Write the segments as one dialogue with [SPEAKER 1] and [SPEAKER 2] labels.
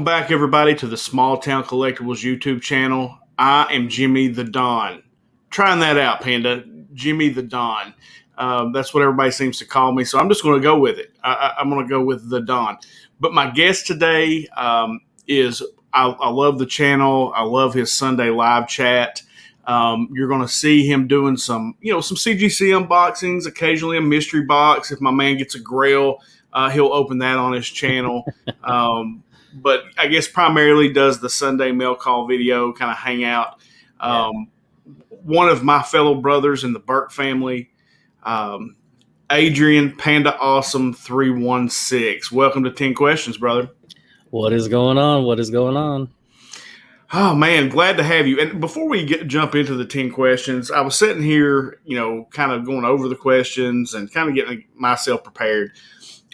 [SPEAKER 1] back, everybody, to the SmallTown Collectibles YouTube channel. I am Jimmy the Don. Trying that out, Panda. Jimmy the Don. That's what everybody seems to call me, so I'm just going to go with it. I'm going to go with the Don. But my guest today is, I love the channel. I love his Sunday live chat. You're going to see him doing some CGC unboxings, occasionally a mystery box. If my man gets a grail, he'll open that on his channel. But I guess primarily does the Sunday mail call video, kind of hang out. One of my fellow brothers in the Burke family, Adrian Pandaawesome316. Welcome to 10 Questions, brother.
[SPEAKER 2] What is going on? What is going on?
[SPEAKER 1] Oh, man, glad to have you. And before we jump into the 10 questions, I was sitting here, kind of going over the questions and kind of getting myself prepared.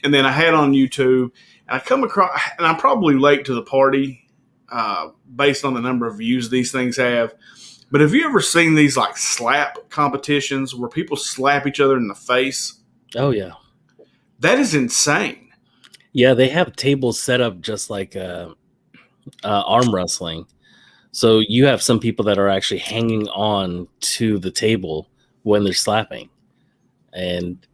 [SPEAKER 1] And then I had on YouTube, and I come across, and I'm probably late to the party based on the number of views these things have. But have you ever seen these like slap competitions where people slap each other in the face?
[SPEAKER 2] Oh, yeah.
[SPEAKER 1] That is insane.
[SPEAKER 2] Yeah, they have tables set up just like arm wrestling. So you have some people that are actually hanging on to the table when they're slapping. And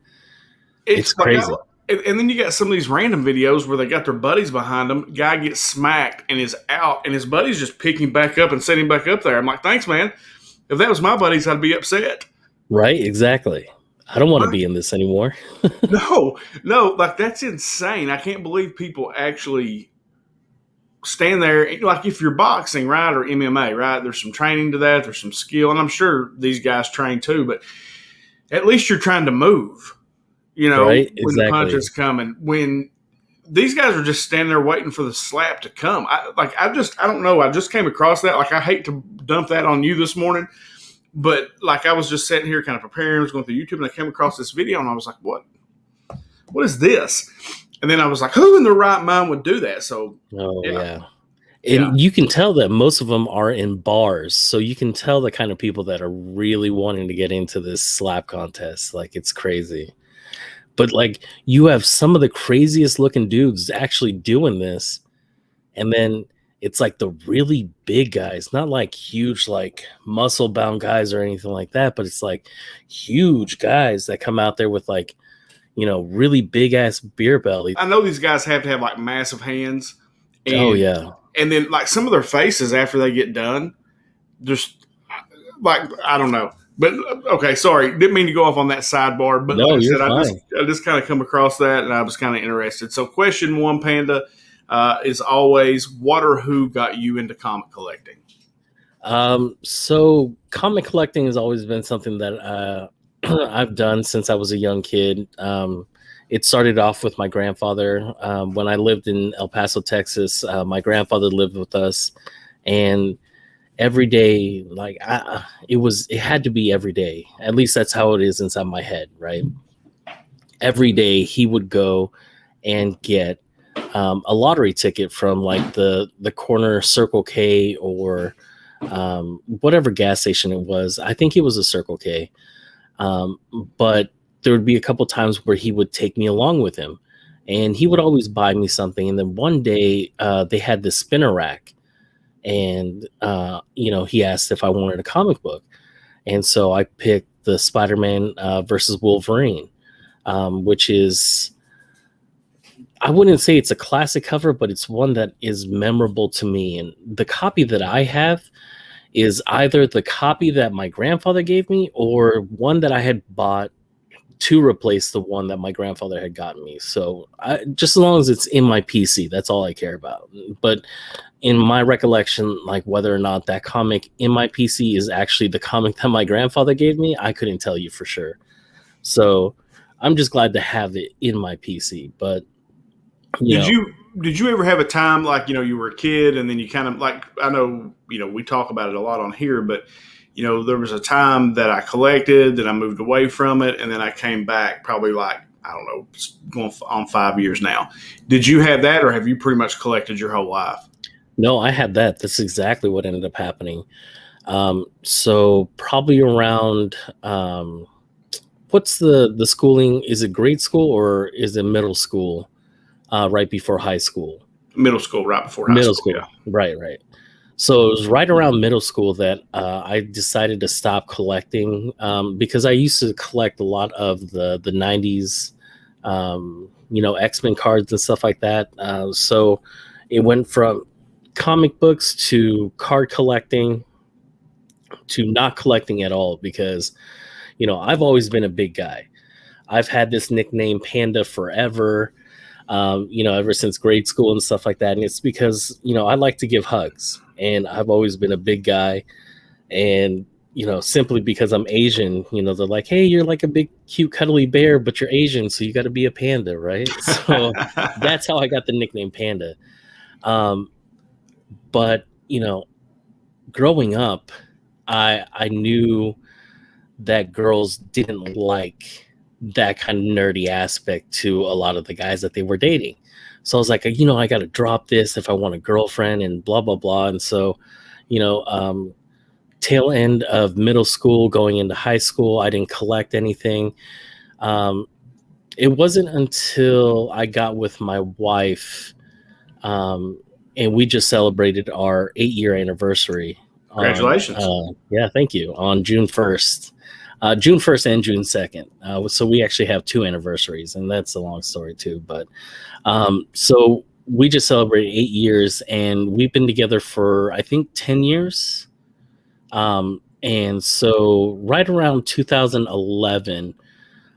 [SPEAKER 2] it's crazy.
[SPEAKER 1] And then you got some of these random videos where they got their buddies behind them. Guy gets smacked and is out, and his buddy's just picking back up and setting back up there. I'm like, thanks, man. If that was my buddies, I'd be upset.
[SPEAKER 2] Right, exactly. I don't want to be in this anymore.
[SPEAKER 1] No, like that's insane. I can't believe people actually stand there. Like if you're boxing, right, or MMA, right, there's some training to that. There's some skill, and I'm sure these guys train too, but at least you're trying to move.
[SPEAKER 2] Right?
[SPEAKER 1] When the punch is coming. When these guys are just standing there waiting for the slap to come. I don't know. I just came across that. Like, I hate to dump that on you this morning, but like I was just sitting here kind of preparing. I was going through YouTube, and I came across this video, and I was like, what is this? And then I was like, who in their right mind would do that? So,
[SPEAKER 2] yeah. And you can tell that most of them are in bars. So you can tell the kind of people that are really wanting to get into this slap contest. Like, it's crazy. But like, you have some of the craziest looking dudes actually doing this. And then it's like the really big guys, not like huge, like muscle bound guys or anything like that. But it's like huge guys that come out there with like, really big ass beer belly.
[SPEAKER 1] I know these guys have to have like massive hands.
[SPEAKER 2] And,
[SPEAKER 1] And then like some of their faces after they get done, just like, I don't know. But okay, sorry, didn't mean to go off on that sidebar. But
[SPEAKER 2] no,
[SPEAKER 1] like I said,
[SPEAKER 2] fine.
[SPEAKER 1] I just kind of come across that, and I was kind of interested. So, question one, Panda, is always, what or who got you into comic collecting?
[SPEAKER 2] So comic collecting has always been something that I've done since I was a young kid. It started off with my grandfather. When I lived in El Paso, Texas, my grandfather lived with us, and every day, like it had to be every day. At least that's how it is inside my head, right? Every day he would go and get a lottery ticket from like the corner Circle K or whatever gas station it was. I think it was a Circle K. But there would be a couple times where he would take me along with him, and he would always buy me something. And then one day they had this spinner rack. And, he asked if I wanted a comic book. And so I picked the Spider-Man versus Wolverine, which is, I wouldn't say it's a classic cover, but it's one that is memorable to me. And the copy that I have is either the copy that my grandfather gave me or one that I had bought to replace the one that my grandfather had gotten me. So just as long as it's in my PC, that's all I care about. But in my recollection, like whether or not that comic in my PC is actually the comic that my grandfather gave me, I couldn't tell you for sure. So I'm just glad to have it in my PC. But
[SPEAKER 1] did you ever have a time like, you were a kid and then you kind of like, I know, we talk about it a lot on here, but there was a time that I collected, that I moved away from it, and then I came back probably like, I don't know, going on 5 years now. Did you have that, or have you pretty much collected your whole life?
[SPEAKER 2] No, I had that. That's exactly what ended up happening. So probably around, what's the schooling? Is it grade school or is it middle school right before high school?
[SPEAKER 1] Middle school, right before high
[SPEAKER 2] Middle
[SPEAKER 1] school.
[SPEAKER 2] school.
[SPEAKER 1] Yeah.
[SPEAKER 2] Right. So it was right around middle school that I decided to stop collecting, because I used to collect a lot of the 90s, X-Men cards and stuff like that. So it went from comic books to card collecting to not collecting at all, because, I've always been a big guy. I've had this nickname Panda forever, ever since grade school and stuff like that. And it's because, I like to give hugs, and I've always been a big guy. And, simply because I'm Asian, they're like, hey, you're like a big, cute, cuddly bear, but you're Asian, so you got to be a panda, right? So that's how I got the nickname Panda. But, growing up, I knew that girls didn't like that kind of nerdy aspect to a lot of the guys that they were dating. So I was like, I got to drop this if I want a girlfriend and blah, blah, blah. And so, tail end of middle school, going into high school, I didn't collect anything. It wasn't until I got with my wife, and we just celebrated our 8-year anniversary.
[SPEAKER 1] Congratulations.
[SPEAKER 2] Yeah, thank you. On June 1st. June 1st and June 2nd. So we actually have 2 anniversaries, and that's a long story too. But so we just celebrated 8 years, and we've been together for, I think, 10 years. And so right around 2011,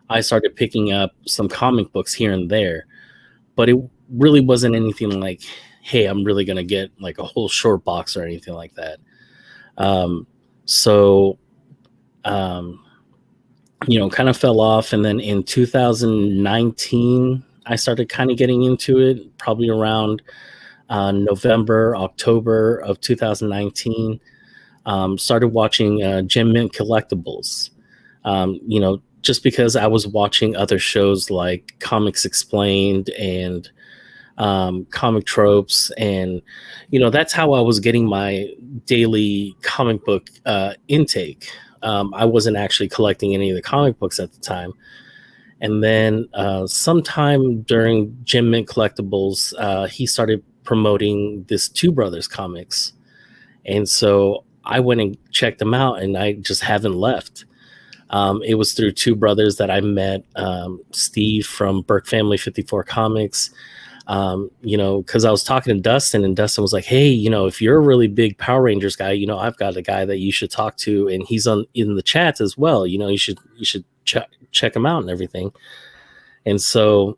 [SPEAKER 2] I started picking up some comic books here and there, but it really wasn't anything like, hey, I'm really going to get like a whole short box or anything like that. Kind of fell off. And then in 2019, I started kind of getting into it, probably around November, October of 2019. Started watching Gem Mint Collectibles, just because I was watching other shows like Comics Explained and Comic Tropes. And, that's how I was getting my daily comic book intake. I wasn't actually collecting any of the comic books at the time. And then sometime during Gem Mint Collectibles, he started promoting this Two Brothers comics. And so I went and checked them out, and I just haven't left. It was through Two Brothers that I met Steve from Burke Family 54 Comics. Because I was talking to Dustin, and Dustin was like, hey, if you're a really big Power Rangers guy, I've got a guy that you should talk to, and he's in the chats as well. You should check him out and everything. And so,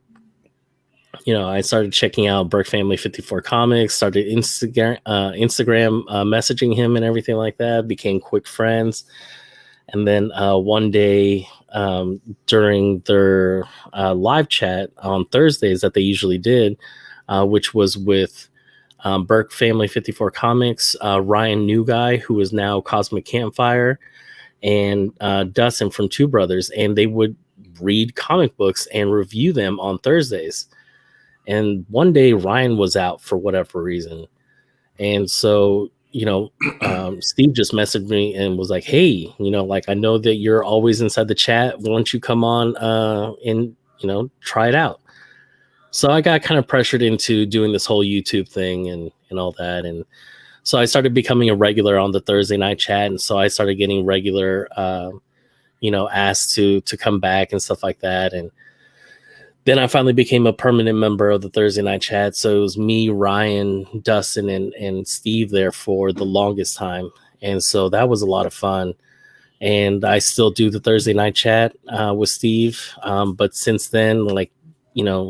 [SPEAKER 2] I started checking out Burke Family 54 Comics, started Instagram messaging him and everything like that, became quick friends. And then one day during their live chat on Thursdays that they usually did, which was with Burke Family 54 Comics, Ryan New Guy, who is now Cosmic Campfire, and Dustin from Two Brothers, and they would read comic books and review them on Thursdays. And one day Ryan was out for whatever reason. And so, Steve just messaged me and was like, hey, I know that you're always inside the chat. Why don't you come on and, try it out? So I got kind of pressured into doing this whole YouTube thing and all that. And so I started becoming a regular on the Thursday night chat. And so I started getting regular, asked to come back and stuff like that. And then I finally became a permanent member of the Thursday night chat. So it was me, Ryan, Dustin, and Steve there for the longest time. And so that was a lot of fun. And I still do the Thursday night chat with Steve. But since then,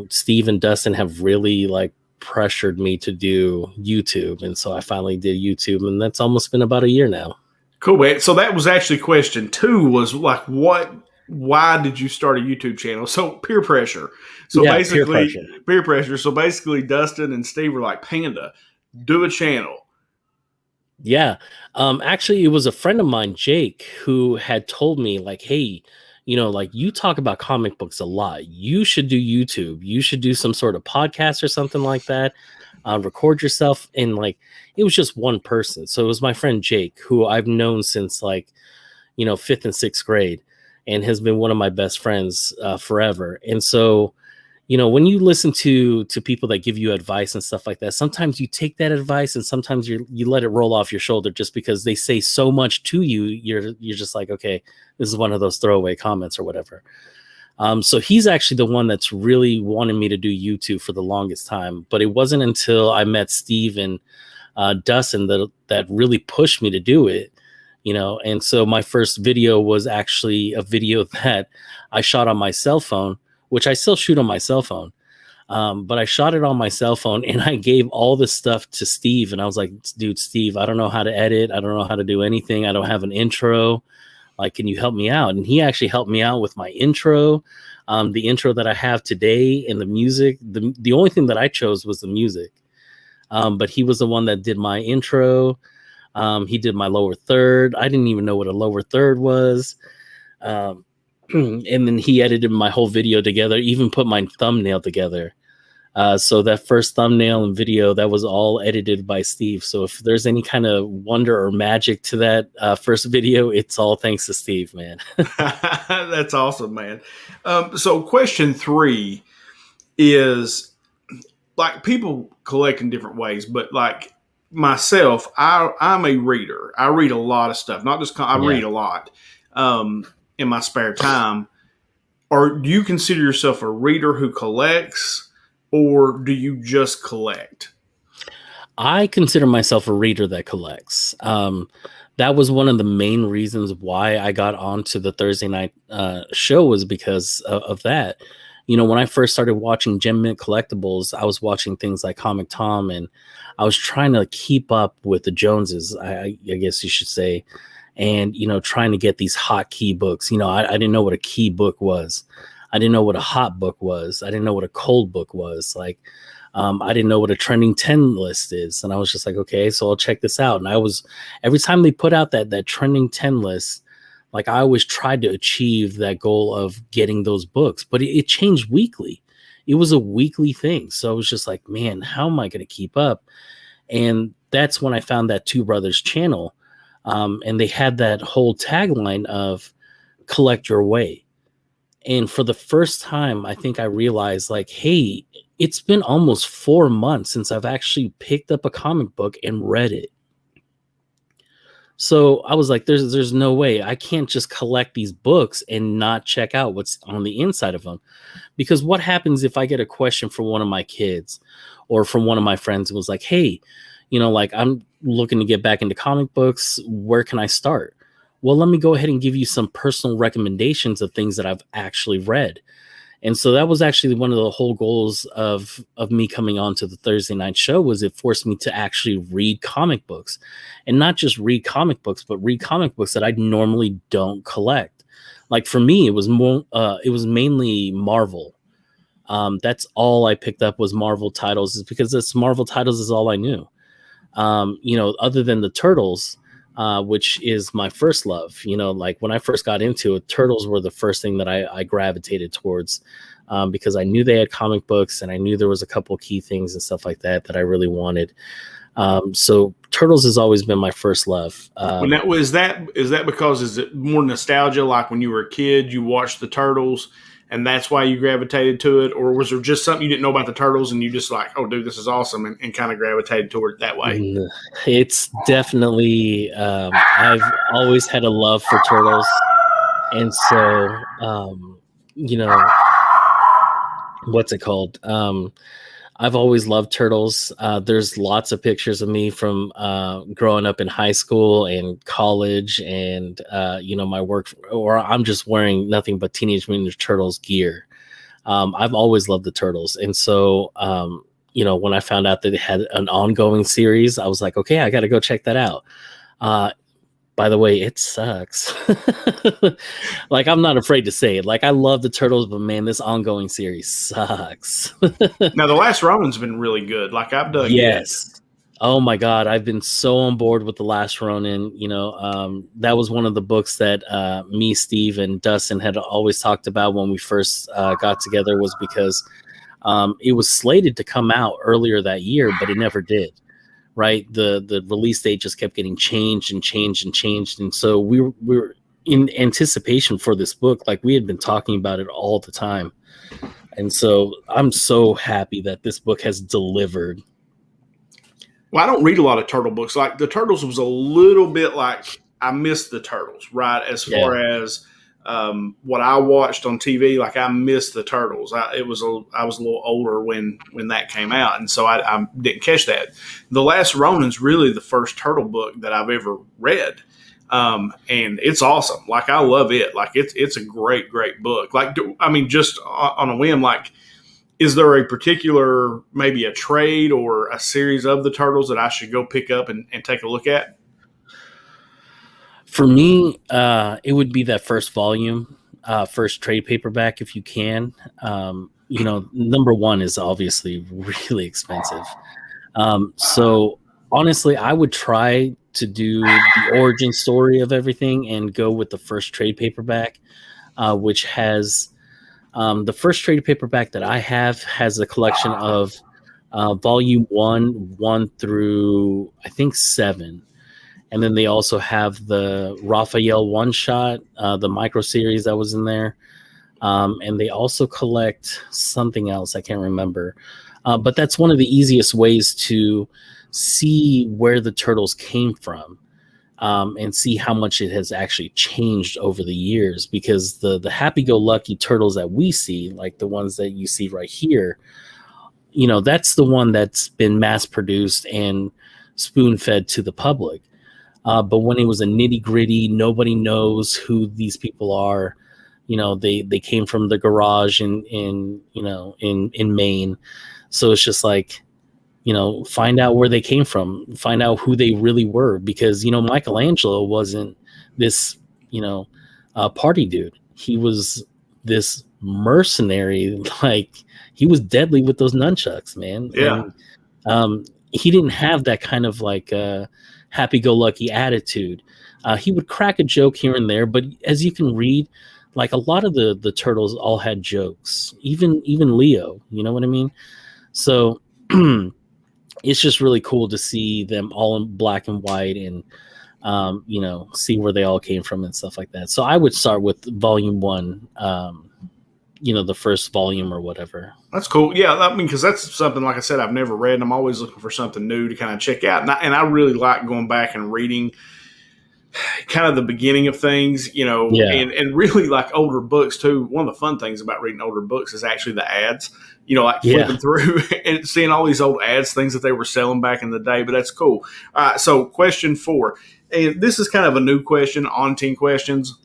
[SPEAKER 2] Steve and Dustin have really pressured me to do YouTube. And so I finally did YouTube, and that's almost been about a year now.
[SPEAKER 1] Cool, man. So that was actually question 2 was why did you start a YouTube channel? So peer pressure. So
[SPEAKER 2] yeah,
[SPEAKER 1] basically peer pressure. So basically Dustin and Steve were like, Panda, do a channel.
[SPEAKER 2] Yeah. Actually, it was a friend of mine, Jake, who had told me hey, you talk about comic books a lot. You should do YouTube. You should do some sort of podcast or something like that. Record yourself. And it was just one person. So it was my friend Jake, who I've known since 5th and 6th grade, and has been one of my best friends forever. And so, when you listen to people that give you advice and stuff like that, sometimes you take that advice and sometimes you let it roll off your shoulder just because they say so much to you. You're just like, okay, this is one of those throwaway comments or whatever. So he's actually the one that's really wanted me to do YouTube for the longest time. But it wasn't until I met Steve and Dustin that really pushed me to do it. And so my first video was actually a video that I shot on my cell phone, which I still shoot on my cell phone. But I shot it on my cell phone and I gave all this stuff to Steve. And I was like, dude, Steve, I don't know how to edit. I don't know how to do anything. I don't have an intro. Like, can you help me out? And he actually helped me out with my intro, the intro that I have today, and the music. The only thing that I chose was the music. But he was the one that did my intro. He did my lower third. I didn't even know what a lower third was. And then he edited my whole video together, even put my thumbnail together. So that first thumbnail and video, that was all edited by Steve. So if there's any kind of wonder or magic to that first video, it's all thanks to Steve, man.
[SPEAKER 1] That's awesome, man. So question 3 is, like, people collect in different ways, but like myself, I'm a reader. I read a lot of stuff, not just I read a lot in my spare time. Or do you consider yourself a reader who collects, or do you just collect?
[SPEAKER 2] I consider myself a reader that collects. That was one of the main reasons why I got onto the Thursday night show, was because of that. When I first started watching Gem Mint Collectibles, I was watching things like Comic Tom, and I was trying to keep up with the Joneses, I guess you should say, and, trying to get these hot key books. I didn't know what a key book was. I didn't know what a hot book was. I didn't know what a cold book was. Like, I didn't know what a trending 10 list is. And I was just like, okay, so I'll check this out. And every time they put out that trending 10 list, like, I always tried to achieve that goal of getting those books, but it changed weekly. It was a weekly thing. So I was just like, man, how am I going to keep up? And that's when I found that Two Brothers channel. And they had that whole tagline of collect your way. And for the first time, I think I realized, like, hey, it's been almost 4 months since I've actually picked up a comic book and read it. So I was like, there's no way. I can't just collect these books and not check out what's on the inside of them. Because what happens if I get a question from one of my kids or from one of my friends who was like, hey, like, I'm looking to get back into comic books. Where can I start? Well, let me go ahead and give you some personal recommendations of things that I've actually read. And so that was actually one of the whole goals of me coming on to the Thursday night show, was it forced me to actually read comic books, and not just read comic books, but read comic books that I normally don't collect. Like, for me, it was mainly Marvel. That's all I picked up was Marvel titles, is because it's Marvel titles is all I knew. Other than the Turtles, which is my first love. Like, when I first got into it, Turtles were the first thing that I gravitated towards, because I knew they had comic books, and I knew there was a couple key things and stuff like that I really wanted. So Turtles has always been my first love.
[SPEAKER 1] Is that because, is it more nostalgia? Like, when you were a kid, you watched the Turtles, and that's why you gravitated to it? Or was there just something you didn't know about the Turtles and you just like, oh, dude, this is awesome, and kind of gravitated toward it that way?
[SPEAKER 2] It's definitely, I've always had a love for Turtles. And so, what's it called? I've always loved Turtles. There's lots of pictures of me from growing up in high school and college, and my work, or I'm just wearing nothing but Teenage Mutant Ninja Turtles gear. I've always loved the Turtles, and so when I found out that it had an ongoing series, I was like, okay, I got to go check that out. By the way, it sucks. Like, I'm not afraid to say it. Like, I love the Turtles, but man, this ongoing series sucks.
[SPEAKER 1] Now, The Last Ronin's been really good. Like, I've done.
[SPEAKER 2] Yes. Oh my God. I've been so on board with The Last Ronin. That was one of the books that me, Steve, and Dustin had always talked about when we first got together, was because it was slated to come out earlier that year, but it never did. Right. The release date just kept getting changed and changed and changed. And so we were in anticipation for this book. Like, we had been talking about it all the time. And so I'm so happy that this book has delivered.
[SPEAKER 1] Well, I don't read a lot of turtle books. Like the Turtles was a little bit like I missed the Turtles, right? As
[SPEAKER 2] Yeah.
[SPEAKER 1] far as what I watched on TV, like I missed the Turtles. I was a little older when that came out, and so I didn't catch that. The Last Ronin's really the first turtle book that I've ever read, and it's awesome. Like I love it. Like it's a great book. Like I mean, just on a whim, like. Is there a particular, maybe a trade or a series of the Turtles that I should go pick up and take a look at?
[SPEAKER 2] For me, it would be that first volume, first trade paperback if you can. Number one is obviously really expensive. So honestly, I would try to do the origin story of everything and go with the first trade paperback, which has the first trade paperback that I have has a collection of volume 1 through I think 7. And then they also have the Raphael one shot, the micro series that was in there. And they also collect something else. I can't remember. But that's one of the easiest ways to see where the Turtles came from. And see how much it has actually changed over the years, because the happy-go-lucky turtles that we see, like the ones that you see right here, that's the one that's been mass-produced and spoon-fed to the public. But when it was a nitty-gritty, nobody knows who these people are. They came from the garage in Maine, so it's just like. Find out where they came from, find out who they really were, because, Michelangelo wasn't this, party dude. He was this mercenary, like he was deadly with those nunchucks, man.
[SPEAKER 1] Yeah.
[SPEAKER 2] And he didn't have that kind of like happy-go-lucky attitude. He would crack a joke here and there, but as you can read, like a lot of the turtles all had jokes, even Leo, you know what I mean? So it's just really cool to see them all in black and white and, see where they all came from and stuff like that. So I would start with volume 1, the first volume or whatever.
[SPEAKER 1] That's cool. Yeah, I mean, because that's something, like I said, I've never read, and I'm always looking for something new to kind of check out. And I really like going back and reading kind of the beginning of things, and really like older books too. One of the fun things about reading older books is actually the ads, like flipping through and seeing all these old ads, things that they were selling back in the day, but that's cool. All right. So question 4, and this is kind of a new question on 10 questions,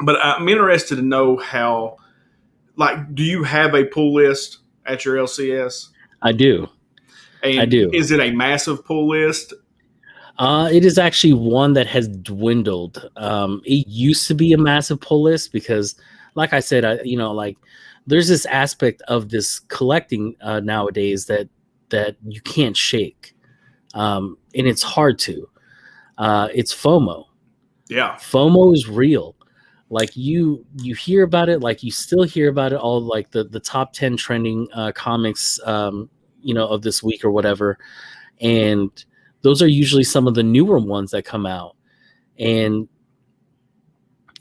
[SPEAKER 1] but I'm interested to know how, like, do you have a pull list at your LCS?
[SPEAKER 2] I do.
[SPEAKER 1] And
[SPEAKER 2] I do.
[SPEAKER 1] Is it a massive pull list?
[SPEAKER 2] It is actually one that has dwindled. It used to be a massive pull list because, like I said, there's this aspect of this collecting nowadays that you can't shake, and it's hard to. It's FOMO.
[SPEAKER 1] Yeah,
[SPEAKER 2] FOMO is real. Like you hear about it, like you still hear about it. All like the top 10 trending comics, of this week or whatever, and those are usually some of the newer ones that come out. And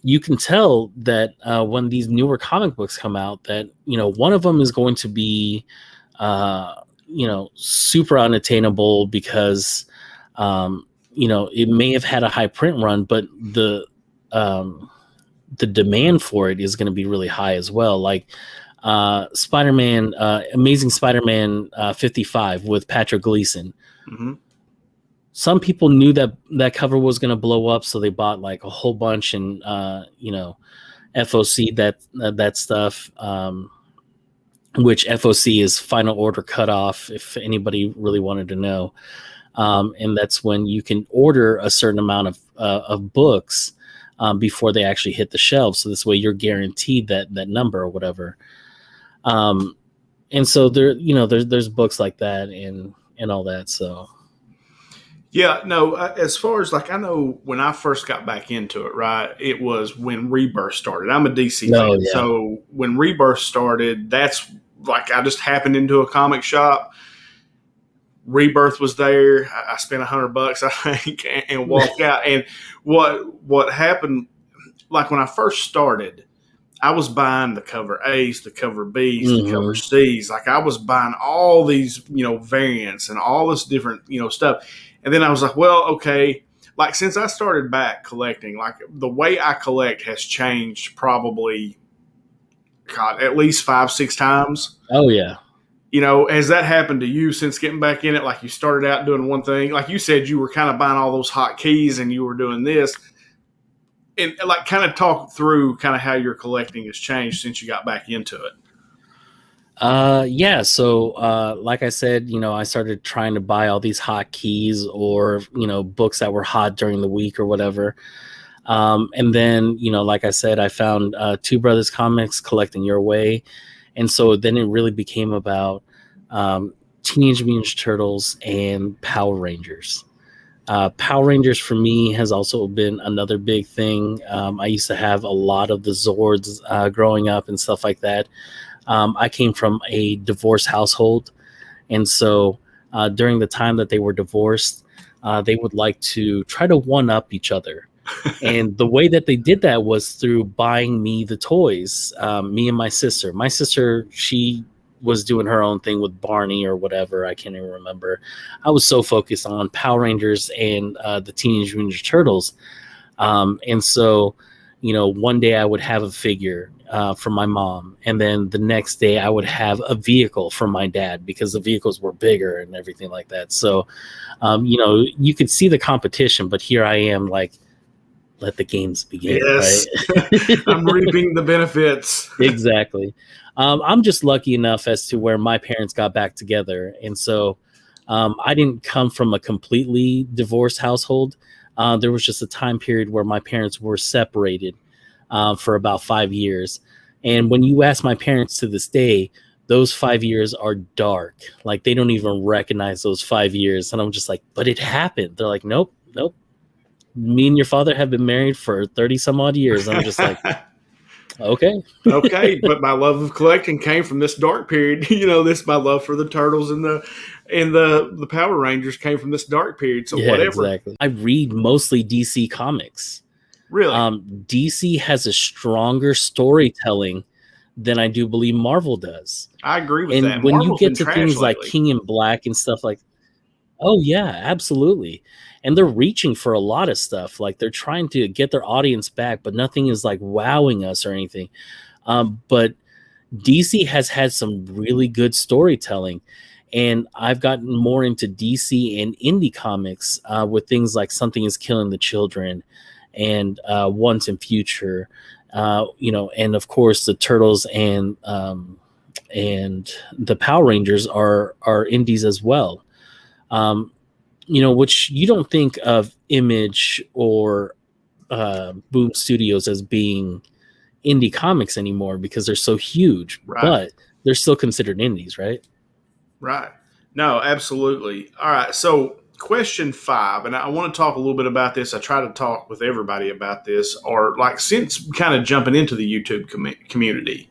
[SPEAKER 2] you can tell that when these newer comic books come out that, one of them is going to be, super unattainable because, it may have had a high print run, but the demand for it is going to be really high as well. Like Spider-Man, Amazing Spider-Man 55 with Patrick Gleason.
[SPEAKER 1] Mm-hmm.
[SPEAKER 2] Some people knew that cover was going to blow up, so they bought like a whole bunch and FOC that stuff, which FOC is final order cutoff, if anybody really wanted to know. And that's when you can order a certain amount of books before they actually hit the shelves. So this way you're guaranteed that number or whatever. And so there's books like that and all that. So.
[SPEAKER 1] Yeah, no, as far as like, I know when I first got back into it, right, it was when Rebirth started. I'm a DC fan.
[SPEAKER 2] Yeah.
[SPEAKER 1] So when Rebirth started, that's like, I just happened into a comic shop. Rebirth was there. I spent $100, I think, and walked out. And what happened, like when I first started, I was buying the cover A's, the cover B's, the cover
[SPEAKER 2] Mm-hmm.
[SPEAKER 1] C's. Like I was buying all these, variants and all this different, stuff. And then I was like, well, okay. Like since I started back collecting, like the way I collect has changed probably, God, at least 5, 6 times.
[SPEAKER 2] Oh yeah.
[SPEAKER 1] Has that happened to you since getting back in it? Like you started out doing one thing, like you said, you were kind of buying all those hot keys and you were doing this, and like kind of talk through kind of how your collecting has changed since you got back into it.
[SPEAKER 2] Yeah. So, like I said, I started trying to buy all these hot keys or, books that were hot during the week or whatever. And then, like I said, I found Two Brothers Comics Collecting Your Way. And so then it really became about Teenage Mutant Ninja Turtles and Power Rangers. Power Rangers for me has also been another big thing. I used to have a lot of the Zords growing up and stuff like that. I came from a divorced household. And so during the time that they were divorced, they would like to try to one up each other. And the way that they did that was through buying me the toys, me and my sister. My sister, she was doing her own thing with Barney or whatever. I can't even remember. I was so focused on Power Rangers and the Teenage Mutant Ninja Turtles. And so, one day I would have a figure from my mom. And then the next day I would have a vehicle from my dad because the vehicles were bigger and everything like that. So, you could see the competition, but here I am like, let the games begin.
[SPEAKER 1] Yes,
[SPEAKER 2] right?
[SPEAKER 1] I'm reaping the benefits.
[SPEAKER 2] Exactly. I'm just lucky enough as to where my parents got back together. And so I didn't come from a completely divorced household. There was just a time period where my parents were separated for about 5 years. And when you ask my parents to this day, those 5 years are dark. Like they don't even recognize those 5 years. And I'm just like, but it happened. They're like, nope. Me and your father have been married for 30 some odd years. I'm just like, okay.
[SPEAKER 1] Okay, but my love of collecting came from this dark period. This my love for the turtles and the Power Rangers came from this dark period. So
[SPEAKER 2] Yeah,
[SPEAKER 1] whatever.
[SPEAKER 2] exactly. I read mostly DC comics.
[SPEAKER 1] Really?
[SPEAKER 2] DC has a stronger storytelling than I do believe Marvel does.
[SPEAKER 1] I agree with
[SPEAKER 2] And
[SPEAKER 1] that.
[SPEAKER 2] when you
[SPEAKER 1] Marvel's been
[SPEAKER 2] get to
[SPEAKER 1] trash
[SPEAKER 2] things like
[SPEAKER 1] lately.
[SPEAKER 2] King in Black and stuff like, oh yeah, absolutely. And they're reaching for a lot of stuff. Like they're trying to get their audience back, but nothing is like wowing us or anything. But DC has had some really good storytelling. And I've gotten more into DC and indie comics with things like Something is Killing the Children and Once and Future, and of course the Turtles and the Power Rangers are indies as well. Which you don't think of Image or Boom Studios as being indie comics anymore because they're so huge,
[SPEAKER 1] Right.
[SPEAKER 2] but they're still considered indies, right?
[SPEAKER 1] Right. No, absolutely. All right. So, question 5, and I want to talk a little bit about this. I try to talk with everybody about this, or like since kind of jumping into the YouTube community,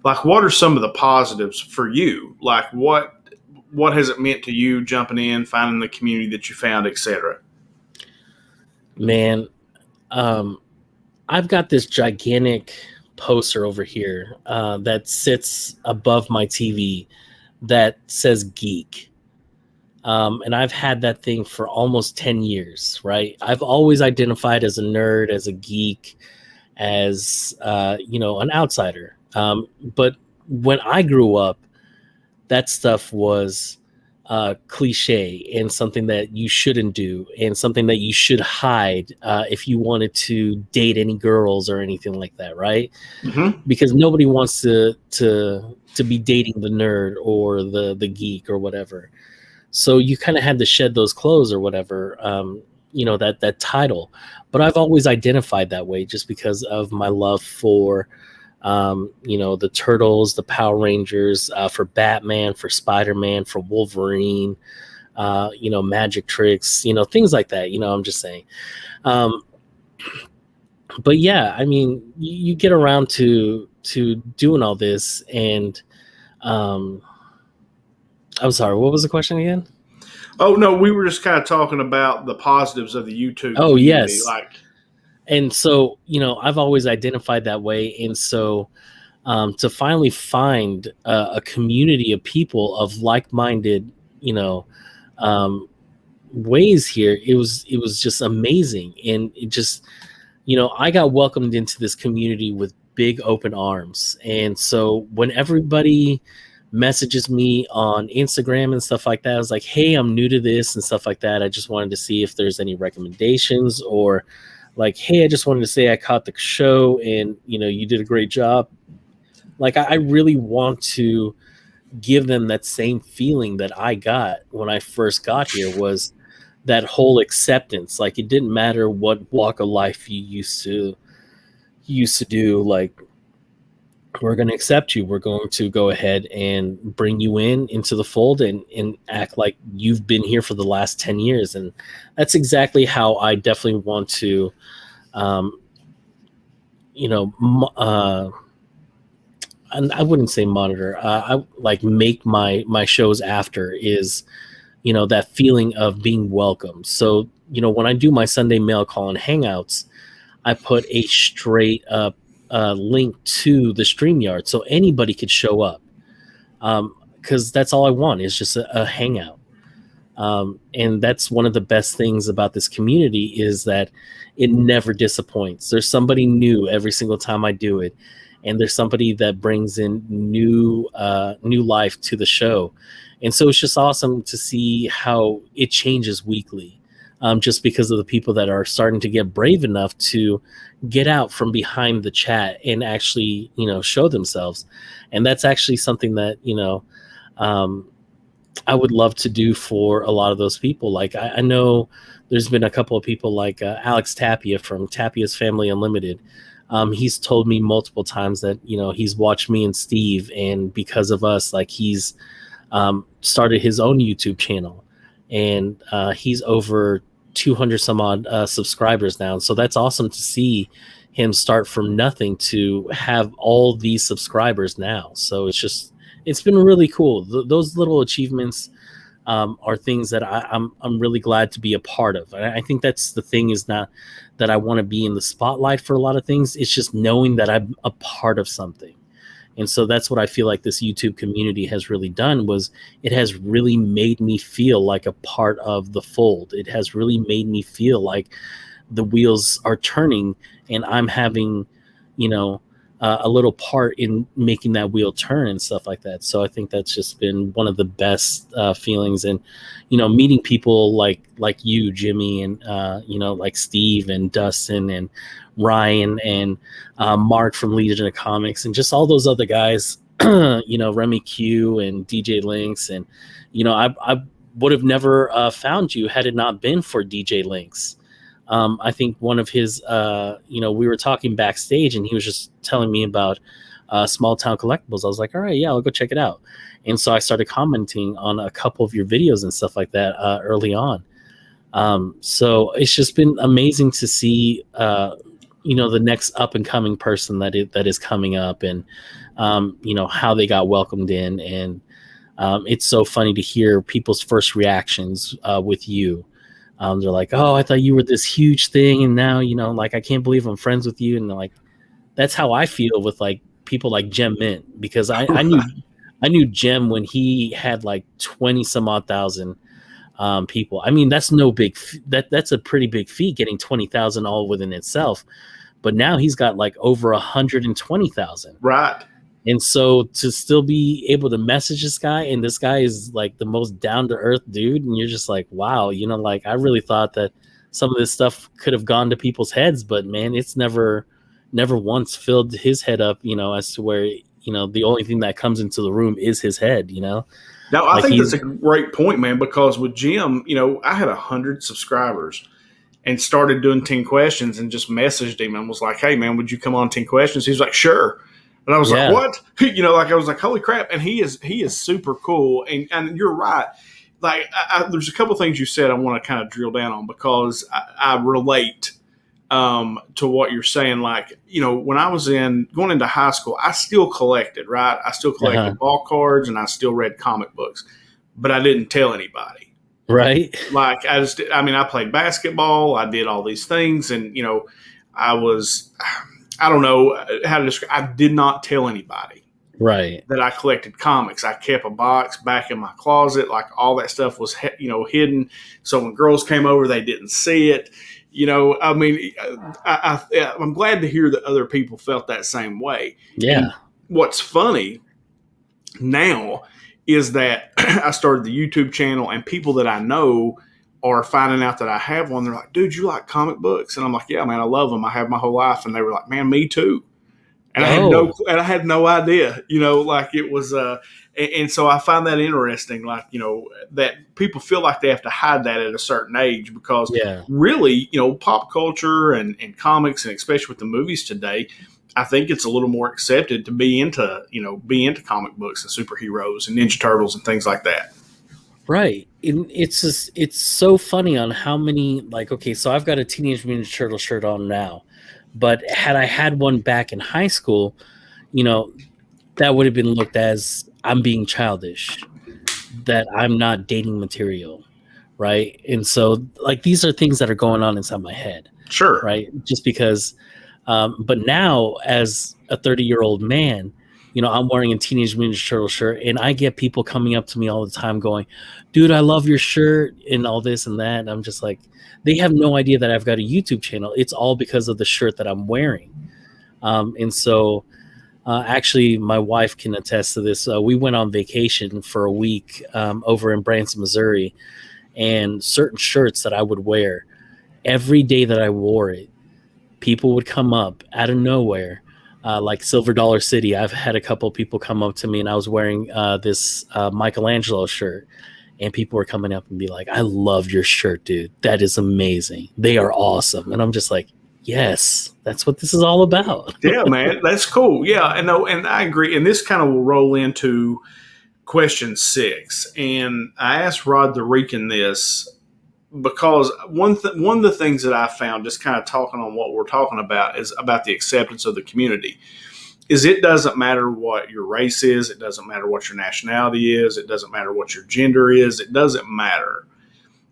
[SPEAKER 1] like what are some of the positives for you? Like what has it meant to you jumping in, finding the community that you found, etc.?
[SPEAKER 2] Man, I've got this gigantic poster over here that sits above my TV that says geek. And I've had that thing for almost 10 years, right? I've always identified as a nerd, as a geek, as, an outsider. But when I grew up, that stuff was cliche and something that you shouldn't do and something that you should hide if you wanted to date any girls or anything like that, right?
[SPEAKER 1] Mm-hmm.
[SPEAKER 2] Because nobody wants to be dating the nerd or the geek or whatever. So you kind of had to shed those clothes or whatever, that title. But I've always identified that way just because of my love for the Turtles, the Power Rangers, for Batman, for Spider-Man, for Wolverine, magic tricks, things like that. I'm just saying. But yeah, I mean, you get around to doing all this, and I'm sorry, what was the question again?
[SPEAKER 1] Oh no, we were just kind of talking about the positives of the YouTube
[SPEAKER 2] Oh
[SPEAKER 1] community,
[SPEAKER 2] yes.
[SPEAKER 1] like.
[SPEAKER 2] And so, I've always identified that way. And so, to finally find a community of people of like-minded, um, ways here, it was just amazing. And it just, I got welcomed into this community with big open arms. And so when everybody messages me on Instagram and stuff like that, I was like, hey, I'm new to this and stuff like that. I just wanted to see if there's any recommendations, or like, hey, I just wanted to say I caught the show and, you did a great job. Like, I really want to give them that same feeling that I got when I first got here, was that whole acceptance. Like, it didn't matter what walk of life you used to do. Like, we're going to accept you. We're going to go ahead and bring you into the fold, and act like you've been here for the last 10 years. And that's exactly how I definitely want to, um, you know, and I wouldn't say monitor. I like make my shows after, is, that feeling of being welcome. So, when I do my Sunday mail call and hangouts, I put a straight up link to the StreamYard so anybody could show up. Because that's all I want, is just a hangout. And that's one of the best things about this community, is that it never disappoints. There's somebody new every single time I do it, and there's somebody that brings in new life to the show. And so it's just awesome to see how it changes weekly, just because of the people that are starting to get brave enough to get out from behind the chat and actually, show themselves. And that's actually something that, I would love to do for a lot of those people. Like, I know there's been a couple of people like Alex Tapia from Tapia's Family Unlimited. He's told me multiple times that, he's watched me and Steve, and because of us, like, he's started his own YouTube channel, and he's over 200 some odd subscribers now. So that's awesome to see him start from nothing to have all these subscribers now. So it's been really cool. Those little achievements are things that I'm really glad to be a part of. I think that's the thing, is not that I want to be in the spotlight for a lot of things. It's just knowing that I'm a part of something. And so that's what I feel like this YouTube community has really done, was it has really made me feel like a part of the fold. It has really made me feel like the wheels are turning, and I'm having, a little part in making that wheel turn and stuff like that. So I think that's just been one of the best feelings. And, meeting people like you, Jimmy, and, like Steve and Dustin and Ryan and Mark from Legion of Comics, and just all those other guys, Remy Q and DJ Lynx. And, I would have never found you had it not been for DJ Lynx. I think one of his, we were talking backstage, and he was just telling me about SmallTown Collectibles. I was like, all right, yeah, I'll go check it out. And so I started commenting on a couple of your videos and stuff like that early on. So it's just been amazing to see, the next up and coming person that is coming up, and, how they got welcomed in. And it's so funny to hear people's first reactions with you. They're like, oh, I thought you were this huge thing, and now, like, I can't believe I'm friends with you. And like, that's how I feel with like people like Gem Mint, because I knew Gem when he had like 20 some odd thousand people. I mean, that's no big that's a pretty big feat, getting 20,000 all within itself. But now he's got like over 120,000.
[SPEAKER 1] Right.
[SPEAKER 2] And so to still be able to message this guy, and this guy is like the most down to earth dude, and you're just like, wow, like, I really thought that some of this stuff could have gone to people's heads, but man, it's never once filled his head up, as to where, the only thing that comes into the room is his head,
[SPEAKER 1] Now, I
[SPEAKER 2] like,
[SPEAKER 1] think that's a great point, man, because with Jim, I had 100 subscribers and started doing 10 questions, and just messaged him and was like, hey, man, would you come on 10 questions? He was like, sure. And I was like, what? I was like, holy crap. And he is super cool. And you're right. Like, there's a couple things you said I want to kind of drill down on, because I relate to what you're saying. Like, when I was going into high school, I still collected, right? I still collected ball cards, and I still read comic books, but I didn't tell anybody.
[SPEAKER 2] Right.
[SPEAKER 1] Like, I played basketball. I did all these things. And, I don't know how to describe. I did not tell anybody
[SPEAKER 2] Right.
[SPEAKER 1] that I collected comics. I kept a box back in my closet, like all that stuff was hidden. So when girls came over, they didn't see it. I mean, I'm glad to hear that other people felt that same way.
[SPEAKER 2] Yeah.
[SPEAKER 1] And what's funny now is that I started the YouTube channel, and people that I know are finding out that I have one. They're like, "Dude, you like comic books?" And I'm like, "Yeah, man, I love them. I have my whole life." And they were like, "Man, me too." And
[SPEAKER 2] Oh,
[SPEAKER 1] I had no idea, like it was, and so I find that interesting, like, that people feel like they have to hide that at a certain age, because
[SPEAKER 2] yeah.
[SPEAKER 1] really, pop culture and comics, and especially with the movies today, I think it's a little more accepted to be into comic books and superheroes and Ninja Turtles and things like that.
[SPEAKER 2] Right. And it's so funny on how many, like, okay, so I've got a Teenage Mutant Turtle shirt on now, but had I had one back in high school, you know, that would have been looked as I'm being childish, that I'm not dating material, right? And so, like, these are things that are going on inside my head,
[SPEAKER 1] Sure.
[SPEAKER 2] right? Just because, but now as a 30-year-old man, I'm wearing a Teenage Mutant Ninja Turtle shirt, and I get people coming up to me all the time going, "Dude, I love your shirt," and all this and that. And I'm just like, they have no idea that I've got a YouTube channel. It's all because of the shirt that I'm wearing. And so, actually, my wife can attest to this. We went on vacation for a week over in Branson, Missouri, and certain shirts that I would wear, every day that I wore it, people would come up out of nowhere. Like Silver Dollar City, I've had a couple people come up to me, and I was wearing this Michelangelo shirt, and people were coming up and be like, "I love your shirt, dude. That is amazing. They are awesome." And I'm just like, yes, that's what this is all about.
[SPEAKER 1] Yeah, man, that's cool. Yeah, and no, and I agree. And this kind of will roll into question 6. And I asked Rod the Rican this because one of the things that I found, just kind of talking on what we're talking about, is about the acceptance of the community. Is it doesn't matter what your race is, it doesn't matter what your nationality is, it doesn't matter what your gender is, it doesn't matter.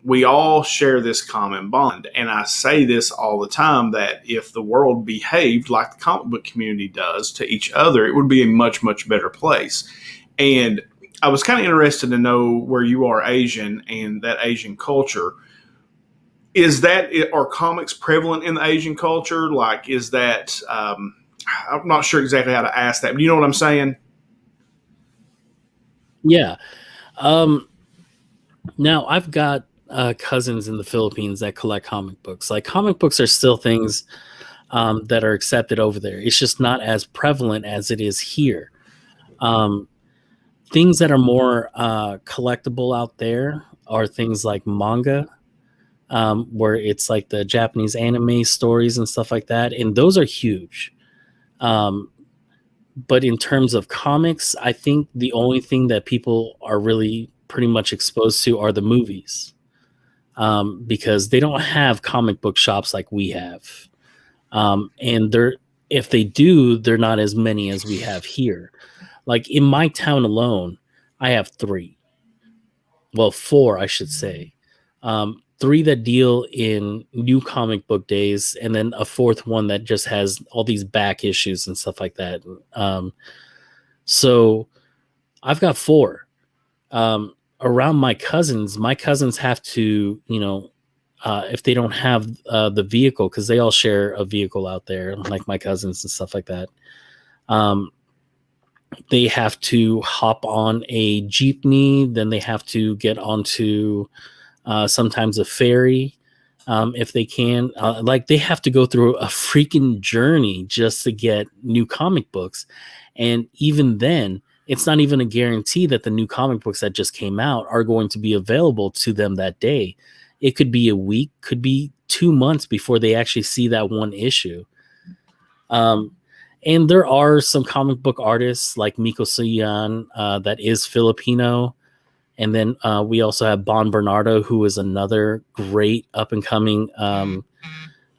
[SPEAKER 1] We all share this common bond. And I say this all the time, that if the world behaved like the comic book community does to each other, it would be a much, much better place. And I was kind of interested to know where you are Asian and that Asian culture. Are comics prevalent in the Asian culture? Like, is that, I'm not sure exactly how to ask that, but you know what I'm saying?
[SPEAKER 2] Yeah. Now I've got cousins in the Philippines that collect comic books. Like, comic books are still things that are accepted over there. It's just not as prevalent as it is here. Um, Things that are more collectible out there are things like manga, where it's like the Japanese anime stories and stuff like that, and those are huge. Um, but in terms of comics, I think the only thing that people are really pretty much exposed to are the movies, because they don't have comic book shops like we have, and they're if they do, they're not as many as we have here. Like, in my town alone, I have 3. Well, 4, I should say. 3 that deal in new comic book days, and then a 4th one that just has all these back issues and stuff like that. So I've got 4. Around my cousins have to, if they don't have the vehicle, because they all share a vehicle out there, like my cousins and stuff like that. They have to hop on a jeepney, then they have to get onto sometimes a ferry, if they can. Like, they have to go through a freaking journey just to get new comic books. And even then, it's not even a guarantee that the new comic books that just came out are going to be available to them that day. It could be a week, could be 2 months before they actually see that one issue. And there are some comic book artists like Miko Suyan, that is Filipino. And then we also have Bon Bernardo, who is another great up and coming,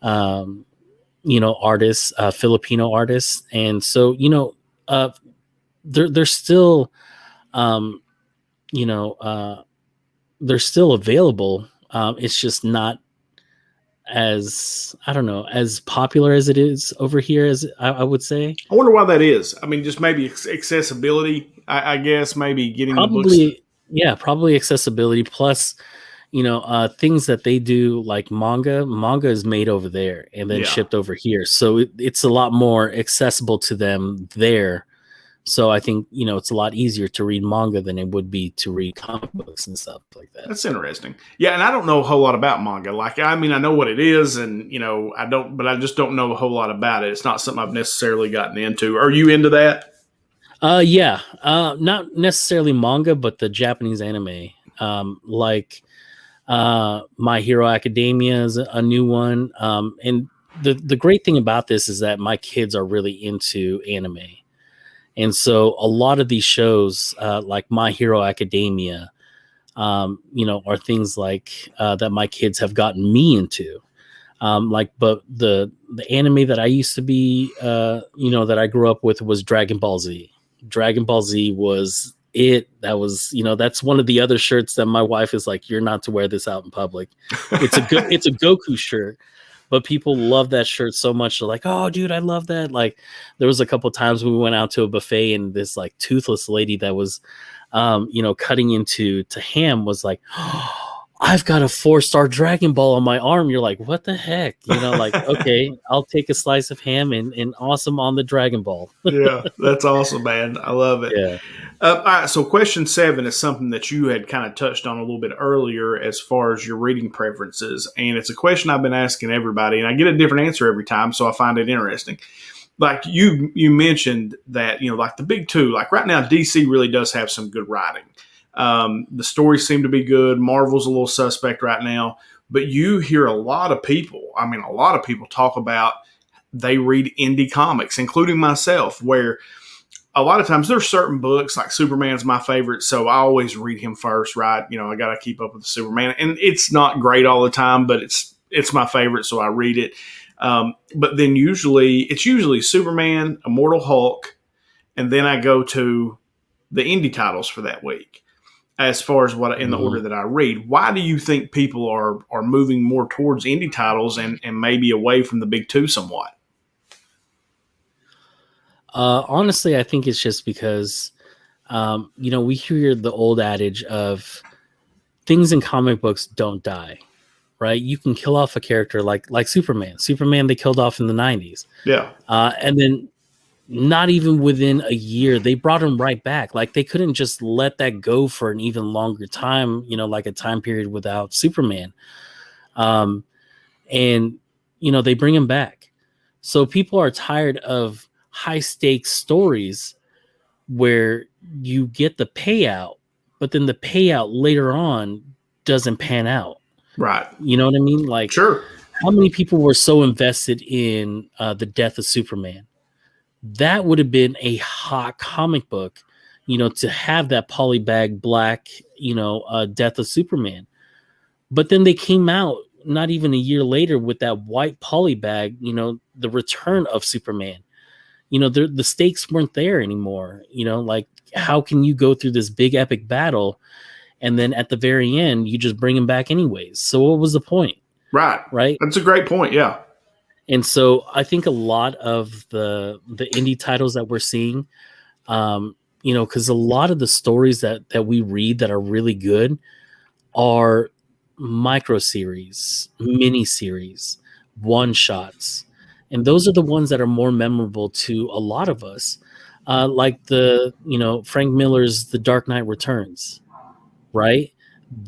[SPEAKER 2] artist, Filipino artist. And so, they're still, um, they're still available. It's just not as, I don't know, as popular as it is over here, as I would say.
[SPEAKER 1] I wonder why that is. I mean, just maybe accessibility. I guess maybe getting the books.
[SPEAKER 2] Probably, yeah, probably accessibility plus, things that they do like manga is made over there and then
[SPEAKER 1] Yeah,
[SPEAKER 2] shipped over here, so it's a lot more accessible to them there. So I think, it's a lot easier to read manga than it would be to read comic books and stuff like that.
[SPEAKER 1] that's interesting. Yeah, and I don't know a whole lot about manga. Like, I mean, I know what it is, and but I just don't know a whole lot about it. It's not something I've necessarily gotten into. Are you into that?
[SPEAKER 2] Yeah, not necessarily manga, but the Japanese anime, like My Hero Academia is a new one. And the great thing about this is that my kids are really into anime. And so a lot of these shows, like My Hero Academia, are things like that my kids have gotten me into. But the anime that I used to be, that I grew up with was Dragon Ball Z. Dragon Ball Z was it. That was, that's one of the other shirts that my wife is like, you're not to wear this out in public. It's a Goku shirt, but people love that shirt so much. They're like, oh, dude, I love that. Like, there was a couple times when we went out to a buffet and this like toothless lady that was, cutting into ham was like, oh, I've got a 4-star Dragon Ball on my arm. You're like, what the heck? Like, okay, I'll take a slice of ham and awesome on the Dragon Ball.
[SPEAKER 1] Yeah, that's awesome, man. I love it.
[SPEAKER 2] Yeah.
[SPEAKER 1] All right, so question 7 is something that you had kind of touched on a little bit earlier as far as your reading preferences. And it's a question I've been asking everybody, and I get a different answer every time, so I find it interesting. Like you mentioned that, like the big two, like right now, DC really does have some good writing. The stories seem to be good. Marvel's a little suspect right now, but you hear a lot of people talk about they read indie comics, including myself, where a lot of times there's certain books, like Superman's my favorite, so I always read him first, right? I got to keep up with the Superman, and it's not great all the time, but it's my favorite, so I read it. But then it's usually Superman, Immortal Hulk, and then I go to the indie titles for that week as far as what in the order that I read. Why do you think people are moving more towards indie titles and maybe away from the big two somewhat?
[SPEAKER 2] Honestly, I think it's just because, we hear the old adage of things in comic books don't die, right? You can kill off a character like Superman. Superman, they killed off in the 90s.
[SPEAKER 1] Yeah.
[SPEAKER 2] And then not even within a year, they brought him right back. Like, they couldn't just let that go for an even longer time, like a time period without Superman. And, they bring him back. So people are tired of high stakes stories where you get the payout, but then the payout later on doesn't pan out.
[SPEAKER 1] Right.
[SPEAKER 2] You know what I mean? Like,
[SPEAKER 1] sure.
[SPEAKER 2] How many people were so invested in the death of Superman? That would have been a hot comic book, to have that polybag black, death of Superman. But then they came out not even a year later with that white polybag, the return of Superman. The stakes weren't there anymore. Like, how can you go through this big epic battle and then at the very end you just bring him back anyways? So what was the point?
[SPEAKER 1] Right. That's a great point. Yeah.
[SPEAKER 2] And so I think a lot of the indie titles that we're seeing, because a lot of the stories that we read that are really good are micro series, mini series, one shots. And those are the ones that are more memorable to a lot of us. Like Frank Miller's The Dark Knight Returns, right?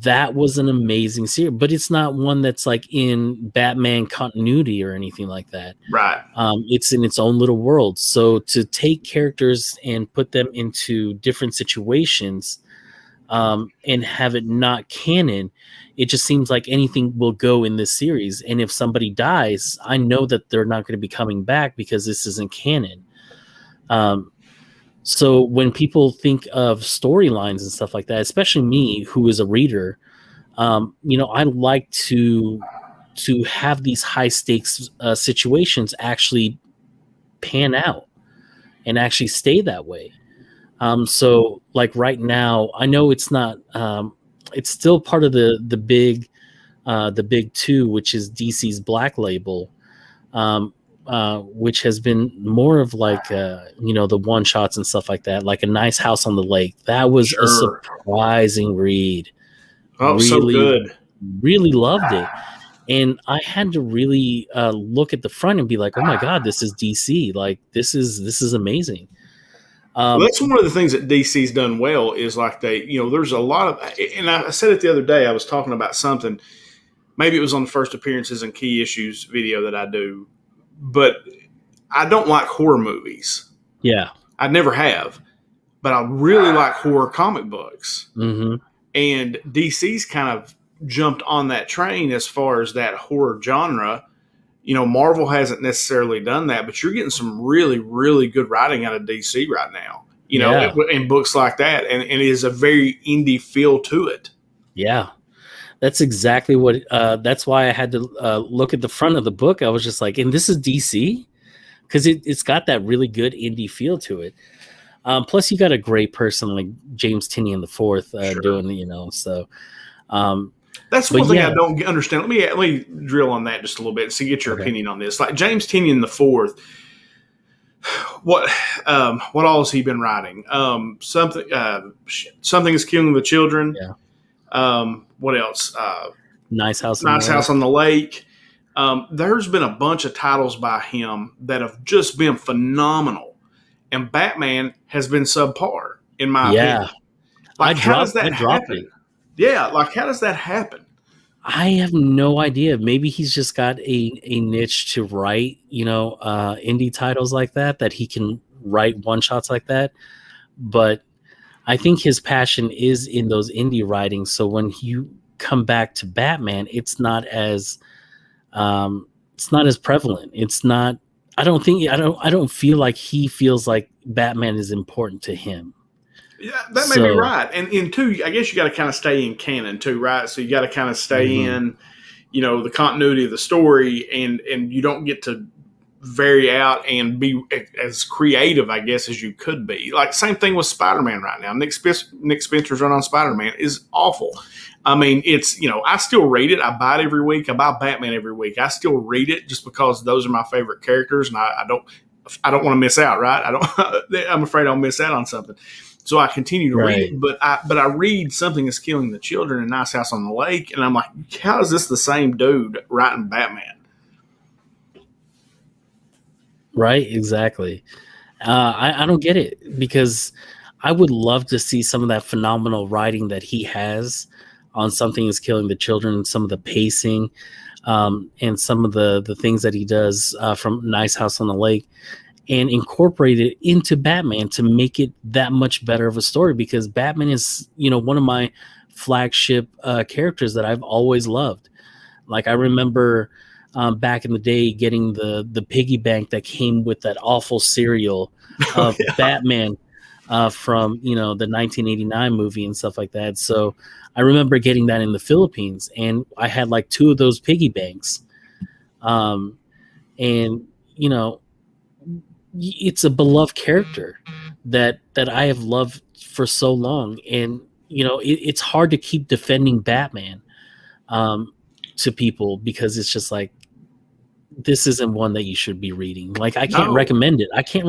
[SPEAKER 2] That was an amazing series, but it's not one that's like in Batman continuity or anything like that.
[SPEAKER 1] Right.
[SPEAKER 2] It's in its own little world. So to take characters and put them into different situations and have it not canon, it just seems like anything will go in this series. And if somebody dies, I know that they're not going to be coming back because this isn't canon. So when people think of storylines and stuff like that, especially me, who is a reader, I like to have these high stakes situations actually pan out and actually stay that way. So like right now, I know it's not, it's still part of the big the big two, which is DC's Black Label, which has been more of like the one shots and stuff like that, like A Nice House on the Lake. That was a
[SPEAKER 1] Sure.
[SPEAKER 2] surprising read.
[SPEAKER 1] Oh, so
[SPEAKER 2] Really,
[SPEAKER 1] good.
[SPEAKER 2] really loved it. And I had to really look at the front and be like, oh my God, this is DC. Like this is amazing.
[SPEAKER 1] Well, that's one of the things that DC's done well is like there's a lot of, and I said it the other day, I was talking about something, maybe it was on the first appearances and key issues video that I do, but I don't like horror movies.
[SPEAKER 2] Yeah.
[SPEAKER 1] I never have, but I really like horror comic books.
[SPEAKER 2] Mm-hmm.
[SPEAKER 1] And DC's kind of jumped on that train as far as that horror genre. Marvel hasn't necessarily done that, but you're getting some really, really good writing out of DC right now, in books like that. And it is a very indie feel to it.
[SPEAKER 2] Yeah, that's exactly what, that's why I had to look at the front of the book. I was just like, and this is DC? Because it's got that really good indie feel to it. Plus you got a great person like James Tynion IV doing, so.
[SPEAKER 1] That's one thing I don't understand. Let me drill on that just a little bit to get your opinion on this. Like James Tynion IV, what all has he been writing? Something is Killing the Children.
[SPEAKER 2] Yeah.
[SPEAKER 1] What else?
[SPEAKER 2] Nice House
[SPEAKER 1] on the Lake. There's been a bunch of titles by him that have just been phenomenal, and Batman has been subpar in my opinion. Like, how does that happen? Yeah, like how does that happen?
[SPEAKER 2] I have no idea. Maybe he's just got a niche to write, indie titles like that he can write one shots like that. But I think his passion is in those indie writings. So when you come back to Batman, it's not as prevalent. It's not. I don't feel like he feels like Batman is important to him.
[SPEAKER 1] Yeah, that may be right. And two, I guess you got to kind of stay in canon too, right? So you got to kind of stay in, the continuity of the story, and you don't get to vary out and be as creative, I guess, as you could be. Like same thing with Spider-Man right now. Nick Spencer's run on Spider-Man is awful. I mean, it's, I still read it. I buy it every week. I buy Batman every week. I still read it just because those are my favorite characters, and I don't want to miss out, right? I'm afraid I'll miss out on something. So I continue to read, but I read Something is Killing the Children and Nice House on the Lake, and I'm like, how is this the same dude writing Batman?
[SPEAKER 2] Right, exactly. I don't get it, because I would love to see some of that phenomenal writing that he has on Something is Killing the Children, some of the pacing, and some of the things that he does from Nice House on the Lake, and incorporate it into Batman to make it that much better of a story, because Batman is, one of my flagship characters that I've always loved. Like I remember back in the day getting the piggy bank that came with that awful cereal of Batman from, the 1989 movie and stuff like that. So I remember getting that in the Philippines, and I had like 2 of those piggy banks. And, it's a beloved character that I have loved for so long, and it's hard to keep defending Batman to people, because it's just like, this isn't one that you should be reading. Like I can't recommend it. I can't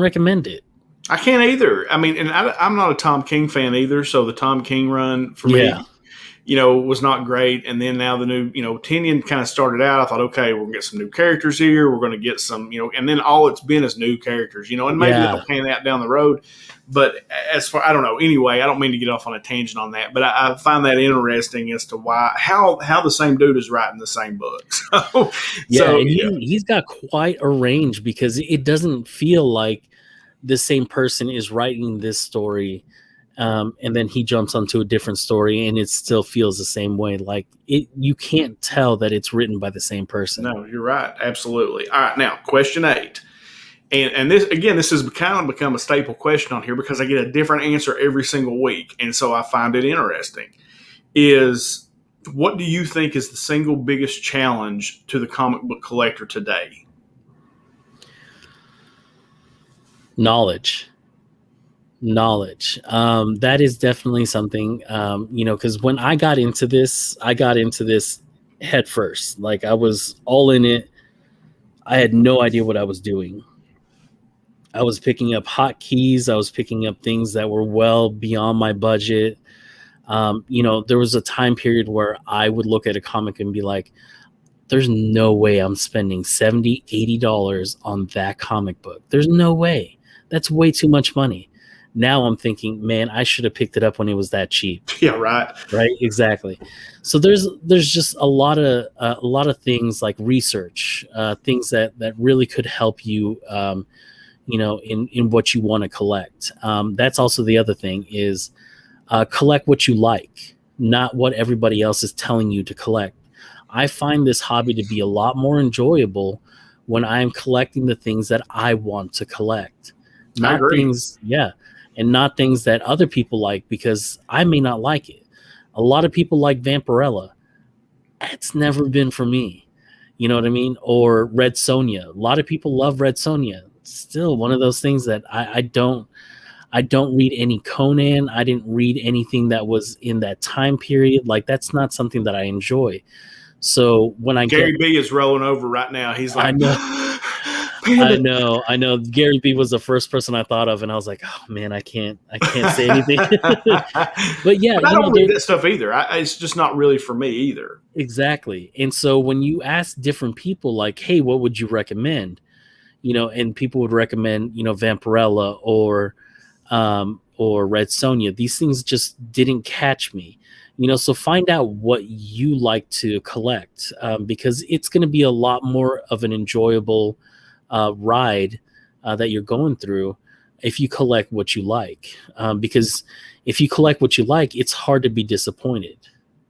[SPEAKER 2] either. I mean, and I'm not a Tom King fan either, so the Tom King run for me,
[SPEAKER 1] was not great. And then now the new, Tynion kind of started out. I thought, okay, we're going to get some new characters here. We're going to get some, and then all it's been is new characters, and maybe that'll pan out down the road. But as far, I don't know. Anyway, I don't mean to get off on a tangent on that, but I find that interesting as to how the same dude is writing the same books.
[SPEAKER 2] He's got quite a range, because it doesn't feel like the same person is writing this story. And then he jumps onto a different story, and it still feels the same way. Like you can't tell that it's written by the same person.
[SPEAKER 1] No, you're right. Absolutely. All right. Now, question 8. And this has kind of become a staple question on here, because I get a different answer every single week. And so I find it interesting. Is, what do you think is the single biggest challenge to the comic book collector today?
[SPEAKER 2] Knowledge. That is definitely something, because when I got into this head first. Like I was all in it. I had no idea what I was doing. I was picking up hotkeys. I was picking up things that were well beyond my budget. There was a time period where I would look at a comic and be like, there's no way I'm spending $70, $80 on that comic book. There's no way. That's way too much money. Now I'm thinking, man, I should have picked it up when it was that cheap.
[SPEAKER 1] Yeah, right.
[SPEAKER 2] Right, exactly. So there's just a lot of things like research, things that really could help you, in what you want to collect. That's also the other thing is collect what you like, not what everybody else is telling you to collect. I find this hobby to be a lot more enjoyable when I'm collecting the things that I want to collect,
[SPEAKER 1] I
[SPEAKER 2] not
[SPEAKER 1] agree.
[SPEAKER 2] things, yeah, and not things that other people like because I may not like it. A lot of people like Vampirella. It's never been for me. You know what I mean? Or Red Sonja. A lot of people love Red Sonja. Still one of those things that I don't read any Conan. I didn't read anything that was in that time period. Like that's not something that I enjoy. So when I
[SPEAKER 1] Gary B is rolling over right now. He's like,
[SPEAKER 2] I know,
[SPEAKER 1] Panda.
[SPEAKER 2] I know. Gary B was the first person I thought of, and I was like, oh man, I can't say anything. But yeah,
[SPEAKER 1] But I don't read that stuff either. It's just not really for me either.
[SPEAKER 2] exactly. And so when you ask different people, like, hey, what would you recommend? And people would recommend, Vampirella or Red Sonja. These things just didn't catch me. So find out what you like to collect, because it's going to be a lot more of an enjoyable ride that you're going through if you collect what you like. Because if you collect what you like, it's hard to be disappointed,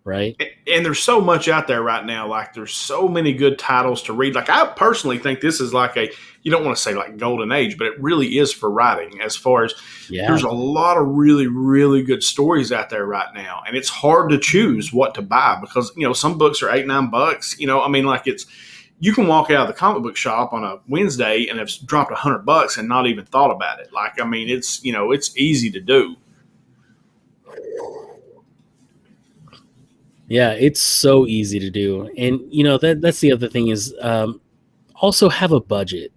[SPEAKER 2] right?
[SPEAKER 1] And there's so much out there right now. Like there's so many good titles to read. Like I personally think this is like you don't want to say like golden age, but it really is for writing as far as there's a lot of really, really good stories out there right now. And it's hard to choose what to buy because, some books are $8, $9. I mean, like you can walk out of the comic book shop on a Wednesday and have dropped $100 and not even thought about it. Like, I mean, it's easy to do.
[SPEAKER 2] Yeah, it's so easy to do. And that's the other thing is also have a budget.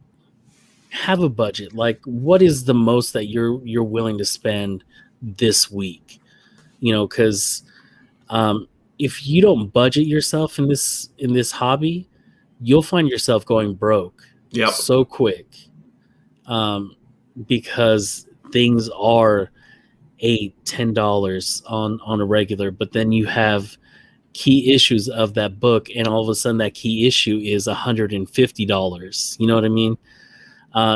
[SPEAKER 2] Have a budget. Like what is the most that you're willing to spend this week? Cuz if you don't budget yourself in this hobby, you'll find yourself going broke so quick. Because things are $8, $10 on a regular, but then you have key issues of that book and all of a sudden that key issue is $150. You know what I mean?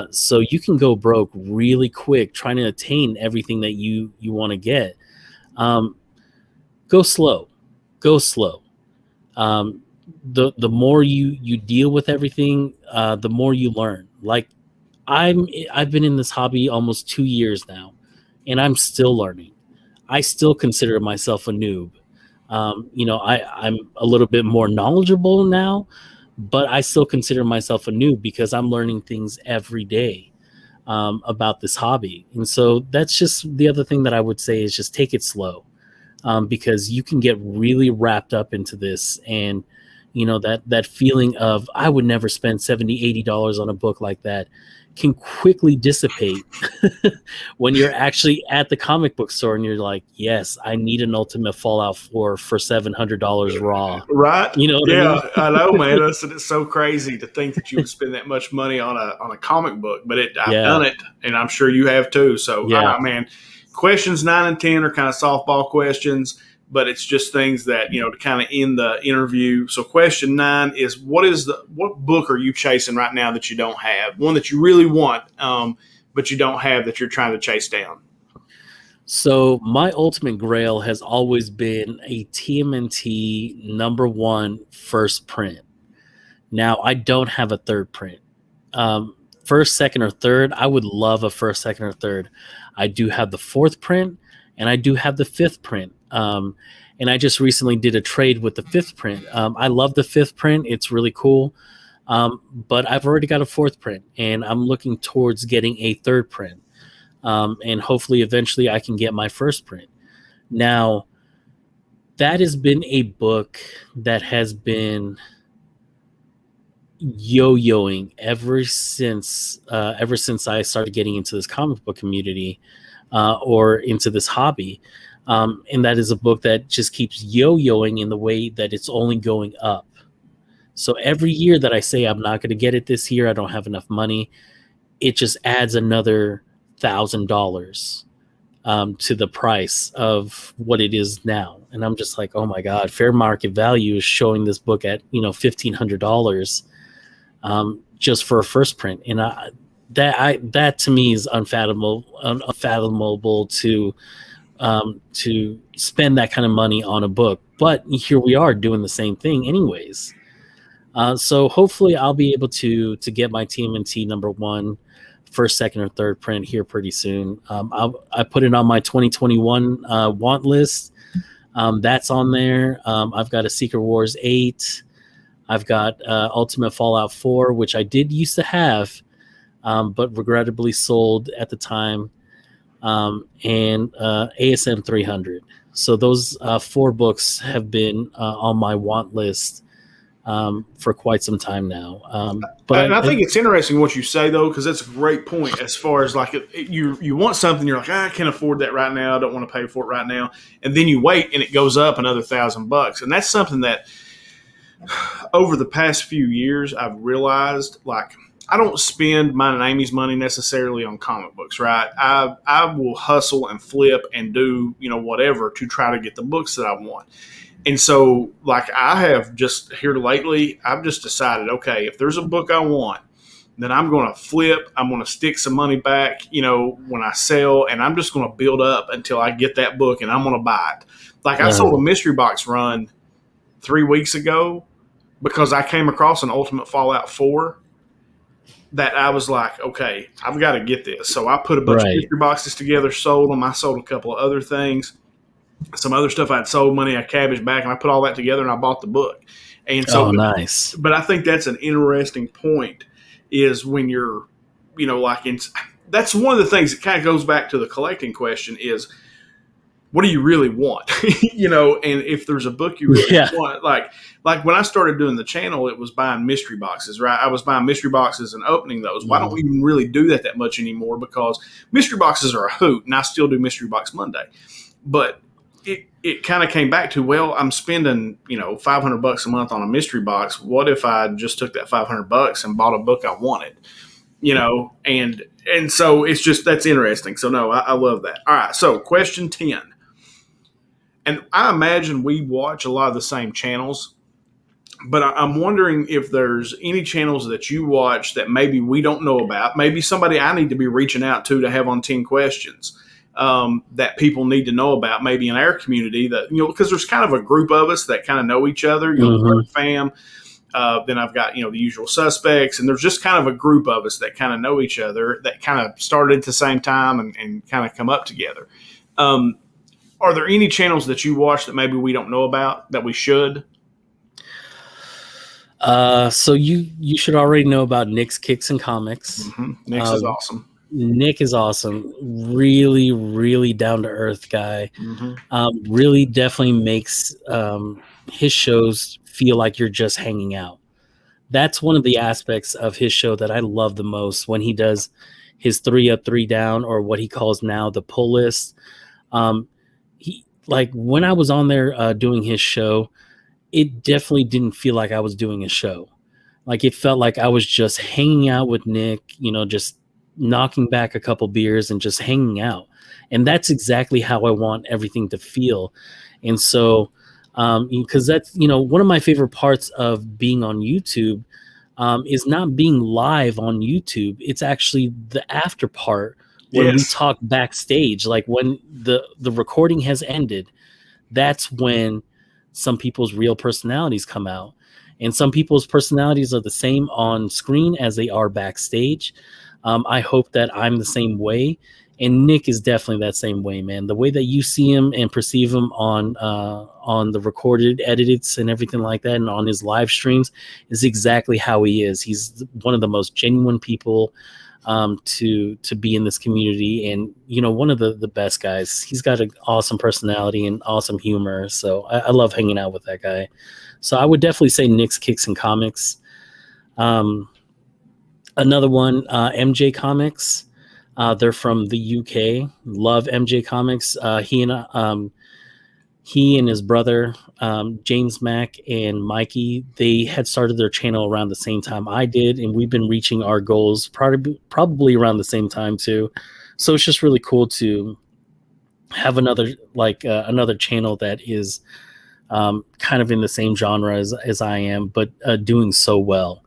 [SPEAKER 2] So you can go broke really quick trying to attain everything that you want to get. Go slow. The more you deal with everything, the more you learn. Like I've been in this hobby almost 2 years now, and I'm still learning. I still consider myself a noob. I'm a little bit more knowledgeable now, but I still consider myself a noob because I'm learning things every day about this hobby. And so that's just the other thing that I would say is just take it slow, because you can get really wrapped up into this. And, that feeling of I would never spend $70, $80 on a book like that can quickly dissipate when you're actually at the comic book store and you're like, yes, I need an Ultimate Fallout 4 for $700 raw.
[SPEAKER 1] Right?
[SPEAKER 2] You know what I mean?
[SPEAKER 1] I know, man. It's so crazy to think that you would spend that much money on a comic book, but I've done it, and I'm sure you have too. So, man, questions 9 and 10 are kind of softball questions, but it's just things that, to kind of end the interview. So question 9 is what book are you chasing right now that you don't have? One that you really want, but you don't have that you're trying to chase down.
[SPEAKER 2] So my ultimate grail has always been a TMNT #1 first print. Now I don't have a third print. First, second, or third, I would love a first, second, or third. I do have the 4th print and I do have the 5th print. And I just recently did a trade with the 5th print. I love the 5th print. It's really cool. But I've already got a 4th print and I'm looking towards getting a 3rd print. And hopefully eventually I can get my 1st print. Now, that has been a book that has been yo-yoing ever since I started getting into this comic book community, or into this hobby. And that is a book that just keeps yo-yoing in the way that it's only going up. So every year that I say I'm not going to get it this year, I don't have enough money, it just adds another $1,000 to the price of what it is now. And I'm just like, oh my God, fair market value is showing this book at, $1,500 just for a first print. And that to me is unfathomable to spend that kind of money on a book. But here we are doing the same thing anyways. So hopefully I'll be able to get my TMNT #1 first, second, or third print here pretty soon. I put it on my 2021 want list. That's on there. I've got a Secret Wars 8. I've got Ultimate Fallout 4, which I did used to have, but regrettably sold at the time, and ASM 300. So those 4 books have been on my want list for quite some time now.
[SPEAKER 1] But I think it's interesting what you say, though, because that's a great point. As far as like you want something, you're like, I can't afford that right now. I don't want to pay for it right now, and then you wait, and it goes up another $1,000, and that's something that over the past few years I've realized. Like, I don't spend mine and Amy's money necessarily on comic books, right? I will hustle and flip and do whatever to try to get the books that I want. And so, like, I have just here lately, I've just decided, okay, if there's a book I want, then I'm going to flip. I'm going to stick some money back, when I sell, and I'm just going to build up until I get that book, and I'm going to buy it. Like, I sold a mystery box run 3 weeks ago because I came across an Ultimate Fallout 4 that I was like, okay, I've got to get this. So I put a bunch of mystery boxes together, sold them. I sold a couple of other things. Some other stuff I'd sold money, I cabbaged back, and I put all that together, and I bought the book. And so,
[SPEAKER 2] nice.
[SPEAKER 1] But I think that's an interesting point, is when you're, that's one of the things that kind of goes back to the collecting question is, what do you really want? And if there's a book you really want, like when I started doing the channel, it was buying mystery boxes, right? I was buying mystery boxes and opening those. Well, I don't even really do that much anymore because mystery boxes are a hoot, and I still do Mystery Box Monday. But it kind of came back to, well, I'm spending, $500 a month on a mystery box. What if I just took that $500 and bought a book I wanted, and so it's just, that's interesting. So no, I love that. All right. So question 10, and I imagine we watch a lot of the same channels, but I'm wondering if there's any channels that you watch that maybe we don't know about, maybe somebody I need to be reaching out to have on 10 questions. That people need to know about, maybe in our community, that because there's kind of a group of us that kind of know each other. Fam. Then I've got the usual suspects, and there's just kind of a group of us that kind of know each other, that kind of started at the same time and kind of come up together. Are there any channels that you watch that maybe we don't know about that we should?
[SPEAKER 2] So you should already know about Nick's Kicks and Comics.
[SPEAKER 1] Nick's is awesome.
[SPEAKER 2] Nick is awesome. Really, really down to earth guy. Really definitely makes his shows feel like you're just hanging out. That's one of the aspects of his show that I love the most, when he does his 3 up, 3 down, or what he calls now the pull list. When I was on there doing his show, it definitely didn't feel like I was doing a show. Like, it felt like I was just hanging out with Nick, just knocking back a couple beers and just hanging out. And that's exactly how I want everything to feel. And so, because that's, one of my favorite parts of being on YouTube is not being live on YouTube. It's actually the after part when we talk backstage, like when the recording has ended. That's when some people's real personalities come out. And some people's personalities are the same on screen as they are backstage. I hope that I'm the same way, and Nick is definitely that same way, man. The way that you see him and perceive him on the recorded edits and everything like that, and on his live streams, is exactly how he is. He's one of the most genuine people to be in this community. And one of the best guys. He's got an awesome personality and awesome humor. So I love hanging out with that guy. So I would definitely say Nick's Kicks and Comics. Another one, MJ Comics. They're from the UK. Love MJ Comics. He and his brother, James Mack and Mikey, they had started their channel around the same time I did, and we've been reaching our goals probably around the same time too. So it's just really cool to have another channel that is kind of in the same genre as I am, but doing so well.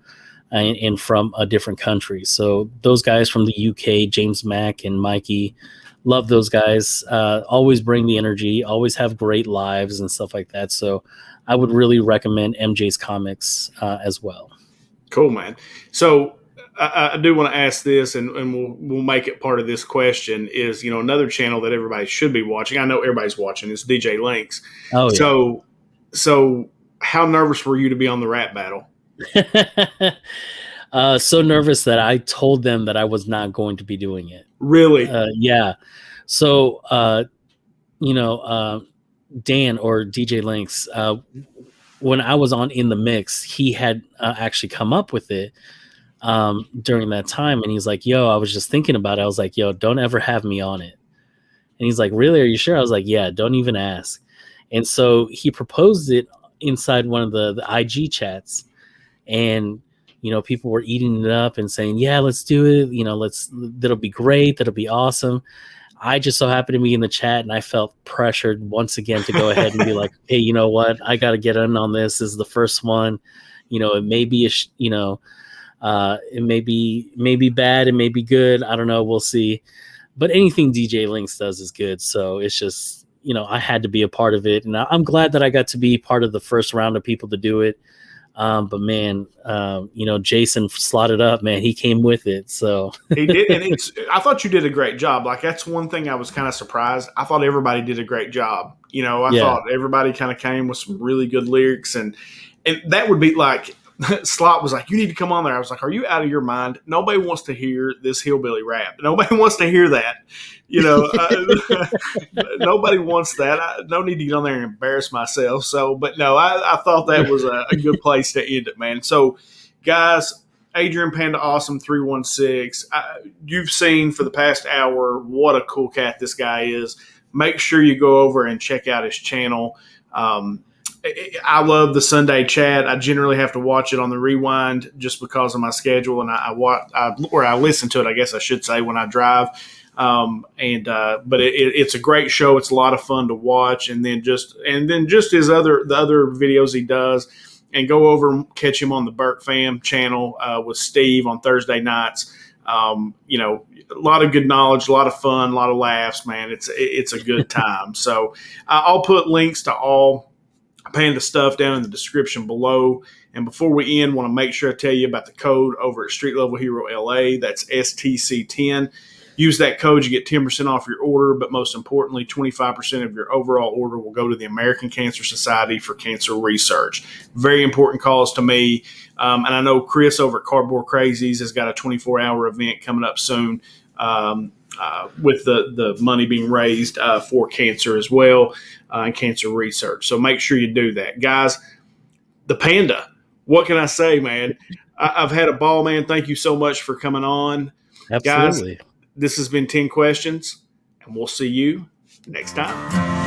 [SPEAKER 2] And from a different country. So those guys from the UK, James Mack and Mikey, love those guys. Always bring the energy, always have great lives and stuff like that. So I would really recommend MJ's Comics as well.
[SPEAKER 1] Cool, man. So I do want to ask this, and we'll make it part of this question is, another channel that everybody should be watching. I know everybody's watching is DJ Links.
[SPEAKER 2] Oh, yeah.
[SPEAKER 1] So how nervous were you to be on the rap battle?
[SPEAKER 2] So nervous that I told them that I was not going to be doing it.
[SPEAKER 1] Really?
[SPEAKER 2] Yeah. So, Dan or DJ Links, when I was on In the Mix, he had actually come up with it during that time. And he's like, yo, I was just thinking about it. I was like, yo, don't ever have me on it. And he's like, really? Are you sure? I was like, yeah, don't even ask. And so he proposed it inside one of the IG chats. And, people were eating it up and saying, yeah, let's do it. That'll be great. That'll be awesome. I just so happened to be in the chat, and I felt pressured once again to go ahead and be like, hey, you know what? I got to get in on this. This is the first one. It may be, it may be bad. It may be good. I don't know. We'll see. But anything DJ Links does is good. So it's just, I had to be a part of it. And I'm glad that I got to be part of the first round of people to do it. But man, Jason slotted up, man, he came with it. So
[SPEAKER 1] he did. And I thought you did a great job. Like, that's one thing I was kind of surprised. I thought everybody did a great job. I thought everybody kind of came with some really good lyrics, and that would be like, Slot was like, you need to come on there. I was like, are you out of your mind? Nobody wants to hear this hillbilly rap. Nobody wants to hear that. Nobody wants that. No need to get on there and embarrass myself. So, but no, I thought that was a good place to end it, man. So, guys, Adrian Pandaawesome316, you've seen for the past hour what a cool cat this guy is. Make sure you go over and check out his channel. I love the Sunday chat. I generally have to watch it on the rewind just because of my schedule, and I listen to it, I guess I should say, when I drive. But it's a great show. It's a lot of fun to watch, and then just the other videos he does, and go over and catch him on the Burt Fam channel with Steve on Thursday nights. A lot of good knowledge, a lot of fun, a lot of laughs, man. It's a good time. So I'll put links to all Panda stuff down in the description below. And before we end, want to make sure I tell you about the code over at Street Level Hero LA. That's STC10. Use that code, you get 10% off your order, but most importantly, 25% of your overall order will go to the American Cancer Society for cancer research. Very important cause to me. And I know Chris over at Cardboard Crazies has got a 24-hour event coming up soon with the money being raised for cancer as well and cancer research. So make sure you do that. Guys, the Panda, what can I say, man? I've had a ball, man. Thank you so much for coming on.
[SPEAKER 2] Absolutely.
[SPEAKER 1] Guys, this has been 10 Questions, and we'll see you next time.